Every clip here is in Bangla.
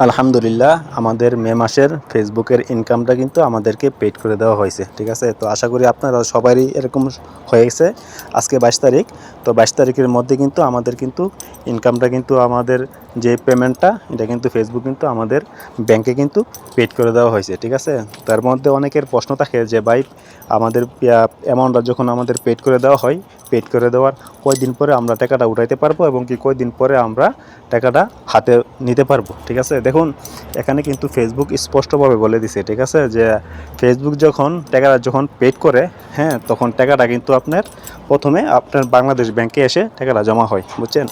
আলহামদুলিল্লাহ আমাদের মে মাসের ফেসবুকের ইনকামটা কিন্তু আমাদেরকে পেড করে দেওয়া হয়েছে। ঠিক আছে, তো আশা করি আপনারা সবারই এরকম হয়েছে। আজকে 22 তারিখ, তো 22 তারিখের মধ্যে কিন্তু আমাদের কিন্তু ইনকামটা কিন্তু আমাদের যে পেমেন্টটা এটা কিন্তু ফেসবুক কিন্তু আমাদের ব্যাংকে কিন্তু পেড করে দেওয়া হয়েছে। ঠিক আছে, তার মধ্যে অনেকের প্রশ্ন থাকে যে ভাই আমাদের অ্যামাউন্টটা যখন আমাদের পেড করে দেওয়া হয়, পেড করে দেওয়ার কয়দিন পরে আমরা টাকাটা উঠাইতে পারবো এবং কি কয়দিন পরে আমরা টাকাটা হাতে নিতে পারবো। ঠিক আছে, দেখুন এখানে কিন্তু ফেসবুক স্পষ্টভাবে বলে দিছে, ঠিক আছে, যে ফেসবুক যখন টাকাটা যখন পেড করে, হ্যাঁ, তখন টাকাটা কিন্তু আপনার প্রথমে আপনার বাংলাদেশ ব্যাংকে এসে টাকাটা জমা হয়, বুঝছেন।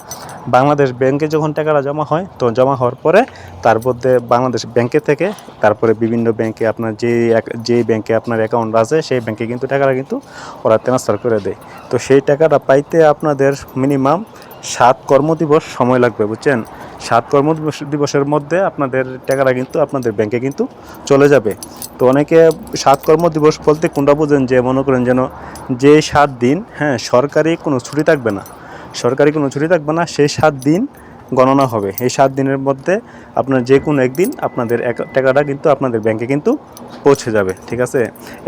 বাংলাদেশ ব্যাংকে যখন টাকাটা জমা হয়, তো জমা হওয়ার পরে তার মধ্যে বাংলাদেশ ব্যাংকে থেকে তারপরে বিভিন্ন ব্যাংকে আপনার যে ব্যাংকে আপনার অ্যাকাউন্ট আছে সেই ব্যাংকে কিন্তু টাকাটা কিন্তু ওরা ট্রান্সফার করে দেয়। তো সেই টাকাটা পাইতে আপনাদের মিনিমাম 7 কর্মদিবস সময় লাগবে, বুঝছেন। 7 কর্মদিবসের মধ্যে আপনাদের টাকাটা কিন্তু আপনাদের ব্যাংকে কিন্তু চলে যাবে। তো অনেকে 7 কর্মদিবস বলতে কোনটা বোঝেন, যে মনে করেন যেন যে 7 দিন, হ্যাঁ, সরকারি কোনো ছুটি থাকবে না, সেই 7 দিন গণনা হবে। এই 7 দিনের মধ্যে আপনার যে কোনো একদিন আপনাদের টাকাটা কিন্তু আপনাদের ব্যাংকে কিন্তু পৌঁছে যাবে। ঠিক আছে,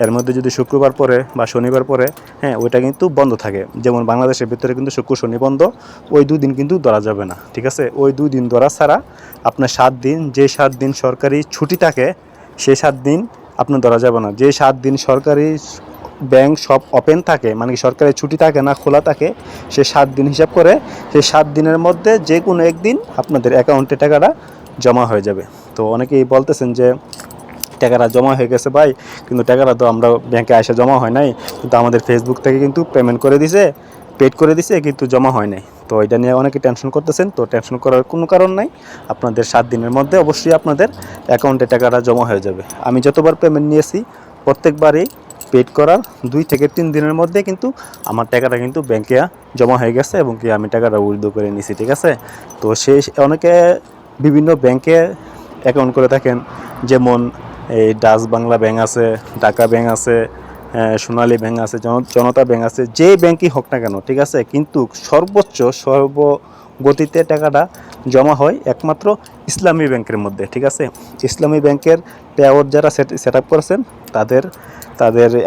এর মধ্যে যদি শুক্রবার পরে বা শনিবার পরে, হ্যাঁ, ওইটা কিন্তু বন্ধ থাকে। যেমন বাংলাদেশের ভিতরে কিন্তু শুক্র শনি বন্ধ, ওই 2 দিন কিন্তু ধরা যাবে না। ঠিক আছে, ওই 2 দিন ধরা ছাড়া আপনার 7 দিন, যে 7 দিন সরকারি ছুটি থাকে সেই 7 দিন আপনার ধরা যাবে না। যে 7 দিন সরকারি ব্যাংক সব ওপেন থাকে, মানে কি সরকারি ছুটি থাকে না, খোলা থাকে, সে 7 দিন হিসাব করে সেই 7 দিনের মধ্যে যে কোনো একদিন আপনাদের অ্যাকাউন্টে টাকাটা জমা হয়ে যাবে। তো অনেকেই বলতেছেন যে টাকাটা জমা হয়ে গেছে ভাই, কিন্তু টাকাটা তো আমরা ব্যাংকে এসে জমা হয় নাই, কিন্তু আমাদের ফেসবুক থেকে কিন্তু পেমেন্ট করে দিছে, পেড করে দিছে, কিন্তু জমা হয় নাই। তো এটা নিয়ে অনেকে টেনশন করতেছেন। তো টেনশন করার কোনো কারণ নাই, আপনাদের 7 দিনের মধ্যে অবশ্যই আপনাদের অ্যাকাউন্টে টাকাটা জমা হয়ে যাবে। আমি যতবার পেমেন্ট নিয়েছি প্রত্যেকবারই পেড করার 2 থেকে 3 দিনের মধ্যে কিন্তু আমার টাকাটা কিন্তু ব্যাংকে জমা হয়ে গেছে এবং কি আমি টাকাটা উইথড্র করে নিছি। ঠিক আছে, তো অনেকে বিভিন্ন ব্যাংকে অ্যাকাউন্ট করে থাকেন, যেমন এই ডাচ বাংলা ব্যাংক আছে, ঢাকা ব্যাংক আছে, সোনালী ব্যাংক আছে, জনতা ব্যাংক আছে, যে ব্যাংকই হোক না কেন, ঠিক আছে, কিন্তু সর্বগতিতে টাকাটা জমা হয় একমাত্র ইসলামী ব্যাংকের মধ্যে। ঠিক আছে, ইসলামী ব্যাংকের পেআউট যারা সেট আপ করেছেন তাদের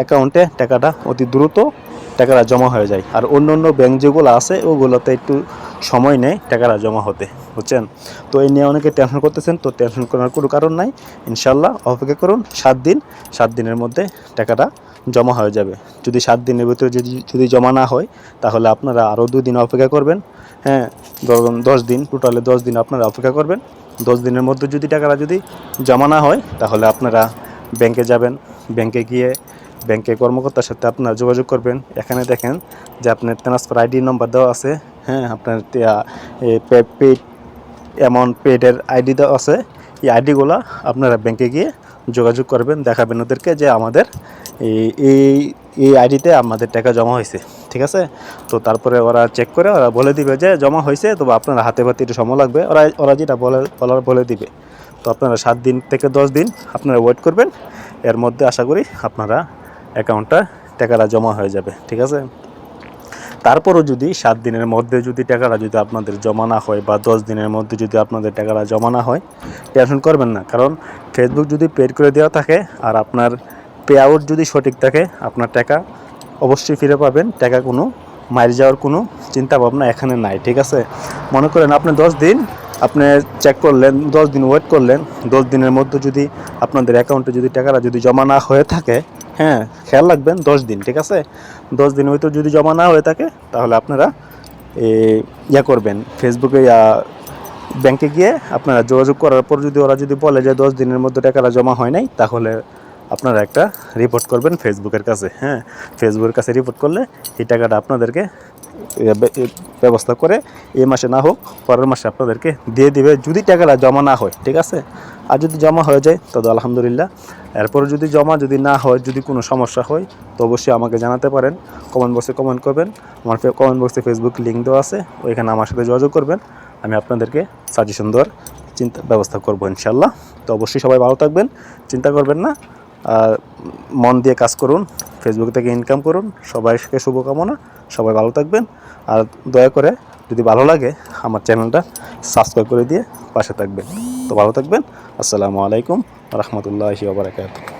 অ্যাকাউন্টে টাকাটা অতি দ্রুত টাকাটা জমা হয়ে যায়। আর অন্য অন্য ব্যাংক যেগুলো আছে ওগুলোতে একটু সময় নেয় টাকাটা জমা হতে, বুঝছেন। তো এই নিয়ে অনেকে টেনশন করতেছেন, তো টেনশন করার কোনো কারণ নাই। ইনশাল্লাহ অপেক্ষা করুন 7 দিন, 7 দিনের মধ্যে টাকাটা জমা হয়ে যাবে। যদি 7 দিনের ভিতরে যদি জমা না হয়, তাহলে আপনারা আরও 2 দিন অপেক্ষা করবেন। হ্যাঁ, 10 দিন, টোটালে 10 দিন আপনারা অপেক্ষা করবেন। 10 দিনের মধ্যে যদি টাকাটা যদি জমা না হয়, তাহলে আপনারা ব্যাংকে যাবেন, ব্যাংকে গিয়ে ব্যাংকের কর্মকর্তার সাথে আপনারা যোগাযোগ করবেন। এখানে দেখেন যে আপনার ট্রান্সফার আইডি নম্বর দেওয়া আছে, হ্যাঁ, আপনার পেড অ্যামাউন্ট পেডের আইডি দেওয়া আছে। এই আইডিগুলো আপনারা ব্যাংকে গিয়ে যোগাযোগ করবেন, দেখাবেন ওদেরকে যে আমাদের এই আইডিতে আমাদের টাকা জমা হয়েছে। ঠিক আছে, তো তারপরে ওরা চেক করে ওরা বলে দিবে যে জমা হয়েছে, তবে আপনারা হাতে একটু সময় লাগবে, ওরা যেটা বলে দিবে। তো আপনারা 7 দিন থেকে 10 দিন আপনারা ওয়েট করবেন। এর মধ্যে আশা করি আপনারা অ্যাকাউন্টটা টাকাটা জমা হয়ে যাবে। ঠিক আছে, তারপরও যদি 7 দিনের মধ্যে যদি টাকাটা যদি আপনাদের জমা না হয়, বা 10 দিনের মধ্যে যদি আপনাদের টাকাটা জমা না হয়, টেনশন করবেন না। কারণ ফেসবুক যদি পেড করে দেওয়া থাকে আর আপনার পে আউট যদি সঠিক থাকে, আপনার টাকা অবশ্যই ফিরে পাবেন। টাকা কোনো মার যাওয়ার কোনো চিন্তা ভাবনা এখানে নাই। ঠিক আছে, মনে করেন আপনি 10 দিন আপনি চেক করলেন, 10 দিন ওয়েট করলেন, 10 দিনের মধ্যে যদি আপনাদের অ্যাকাউন্টে যদি টাকাটা যদি জমা না হয়ে থাকে, হ্যাঁ, খেয়াল রাখবেন 10 দিন। ঠিক আছে, 10 দিনের ভিতর যদি জমা না হয়ে থাকে, তাহলে আপনারা করবেন, ফেসবুকে ব্যাংকে গিয়ে আপনারা যোগাযোগ করার পর যদি ওরা যদি বলে যে 10 দিনের মধ্যে টাকাটা জমা হয় নাই, তাহলে আপনারা একটা রিপোর্ট করবেন ফেসবুকের কাছে। হ্যাঁ, ফেসবুকের কাছে রিপোর্ট করলে এই টাকাটা আপনাদেরকে ব্যবস্থা করে এই মাসে না হোক পরের মাসে আপনাদেরকে দিয়ে দিবে, যদি টাকাটা জমা না হয়। ঠিক আছে, আর যদি জমা হয়ে যায় তবে আলহামদুলিল্লাহ। এরপর যদি যদি না হয়, যদি কোনো সমস্যা হয়, তো অবশ্যই আমাকে জানাতে পারেন, কমেন্ট বক্সে কমেন্ট করবেন। আমার কমেন্ট বক্সে ফেসবুক লিঙ্ক দেওয়া আছে, ওইখানে আমার সাথে যোগাযোগ করবেন, আমি আপনাদেরকে সাজেশন দেওয়ার ব্যবস্থা করবো ইনশাল্লাহ। তো অবশ্যই সবাই ভালো থাকবেন, চিন্তা করবেন না, আর মন দিয়ে কাজ করুন, ফেসবুক থেকে ইনকাম করুন। সবাইকে শুভকামনা, সবাই ভালো থাকবেন। আর দয়া করে যদি ভালো লাগে আমার চ্যানেলটা সাবস্ক্রাইব করে দিয়ে পাশে থাকবেন। তো ভালো থাকবেন। আসসালামু আলাইকুম রহমতুল্লাহি ওয়া বারাকাতুহু।